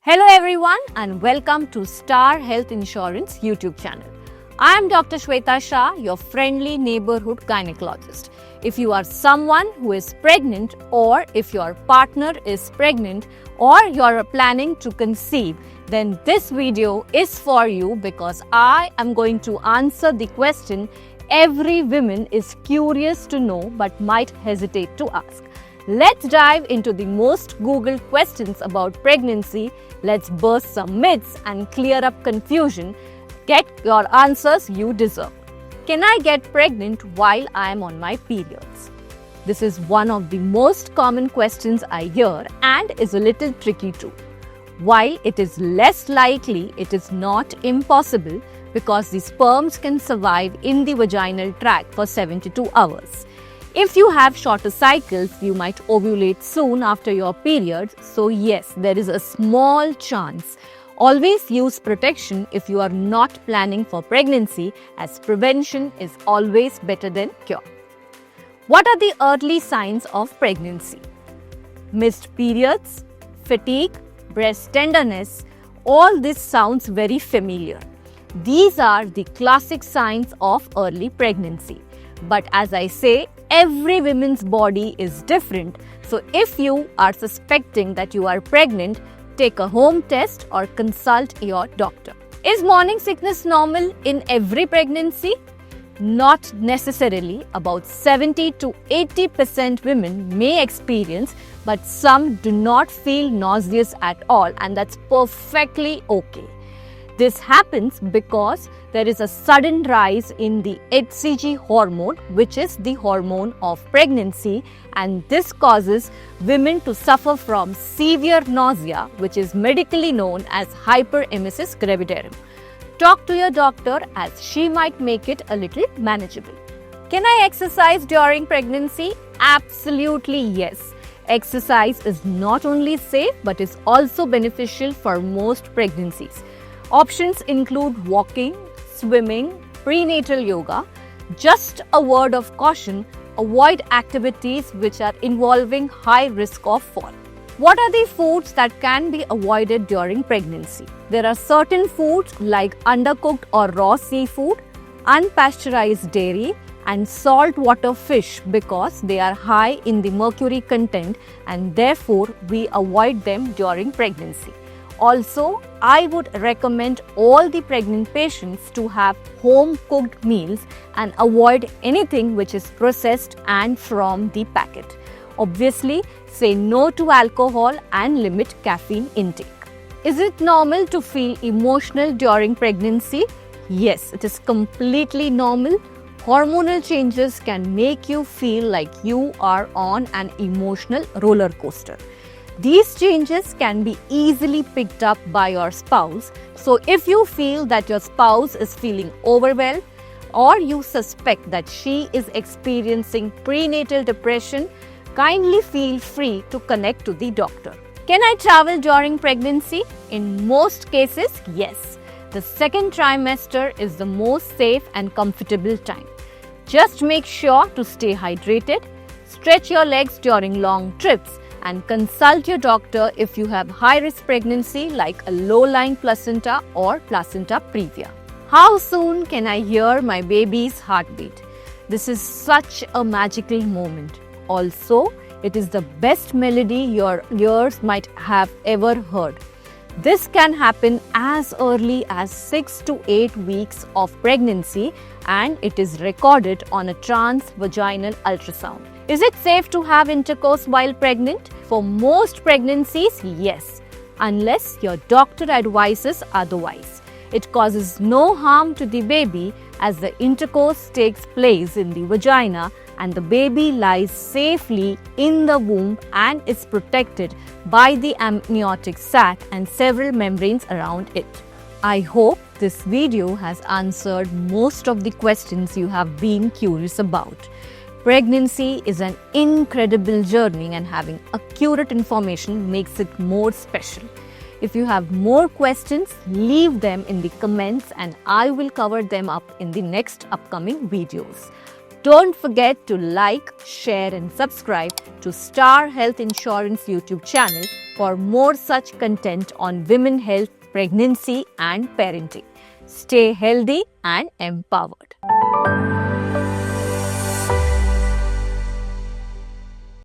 Hello everyone and welcome to Star Health Insurance YouTube channel. I am Dr. Shweta Shah, your friendly neighborhood gynecologist. If you are someone who is pregnant or if your partner is pregnant or you are planning to conceive, then this video is for you because I am going to answer the question every woman is curious to know but might hesitate to ask. Let's dive into the most Googled questions about pregnancy. Let's burst some myths and clear up confusion. Get your answers you deserve. Can I get pregnant while I am on my periods? This is one of the most common questions I hear and is a little tricky too. While it is less likely, it is not impossible because the sperms can survive in the vaginal tract for 72 hours. If you have shorter cycles, you might ovulate soon after your periods. So yes, there is a small chance. Always use protection if you are not planning for pregnancy, as prevention is always better than cure. What are the early signs of pregnancy? Missed periods, fatigue, breast tenderness, all this sounds very familiar. These are the classic signs of early pregnancy. But as I say, every woman's body is different. So if you are suspecting that you are pregnant, take a home test or consult your doctor. Is morning sickness normal in every pregnancy? Not necessarily. About 70 to 80% women may experience, but some do not feel nauseous at all, and that's perfectly okay. This happens because there is a sudden rise in the HCG hormone, which is the hormone of pregnancy, and this causes women to suffer from severe nausea, which is medically known as hyperemesis gravidarum. Talk to your doctor as she might make it a little manageable. Can I exercise during pregnancy? Absolutely yes. Exercise is not only safe but is also beneficial for most pregnancies. Options include walking, swimming, prenatal yoga. Just a word of caution, avoid activities which are involving high risk of fall. What are the foods that can be avoided during pregnancy? There are certain foods like undercooked or raw seafood, unpasteurized dairy, and saltwater fish because they are high in the mercury content and therefore we avoid them during pregnancy. Also, I would recommend all the pregnant patients to have home-cooked meals and avoid anything which is processed and from the packet. Obviously, say no to alcohol and limit caffeine intake. Is it normal to feel emotional during pregnancy? Yes, it is completely normal. Hormonal changes can make you feel like you are on an emotional roller coaster. These changes can be easily picked up by your spouse. So if you feel that your spouse is feeling overwhelmed or you suspect that she is experiencing prenatal depression, kindly feel free to connect to the doctor. Can I travel during pregnancy? In most cases, yes. The second trimester is the most safe and comfortable time. Just make sure to stay hydrated, stretch your legs during long trips, and consult your doctor if you have high-risk pregnancy like a low-lying placenta or placenta previa. How soon can I hear my baby's heartbeat? This is such a magical moment. Also, it is the best melody your ears might have ever heard. This can happen as early as 6 to 8 weeks of pregnancy and it is recorded on a transvaginal ultrasound. Is it safe to have intercourse while pregnant? For most pregnancies, yes, unless your doctor advises otherwise. It causes no harm to the baby as the intercourse takes place in the vagina and the baby lies safely in the womb and is protected by the amniotic sac and several membranes around it. I hope this video has answered most of the questions you have been curious about. Pregnancy is an incredible journey and having accurate information makes it more special. If you have more questions, leave them in the comments and I will cover them up in the next upcoming videos. Don't forget to like, share and subscribe to Star Health Insurance YouTube channel for more such content on women health, pregnancy and parenting. Stay healthy and empowered.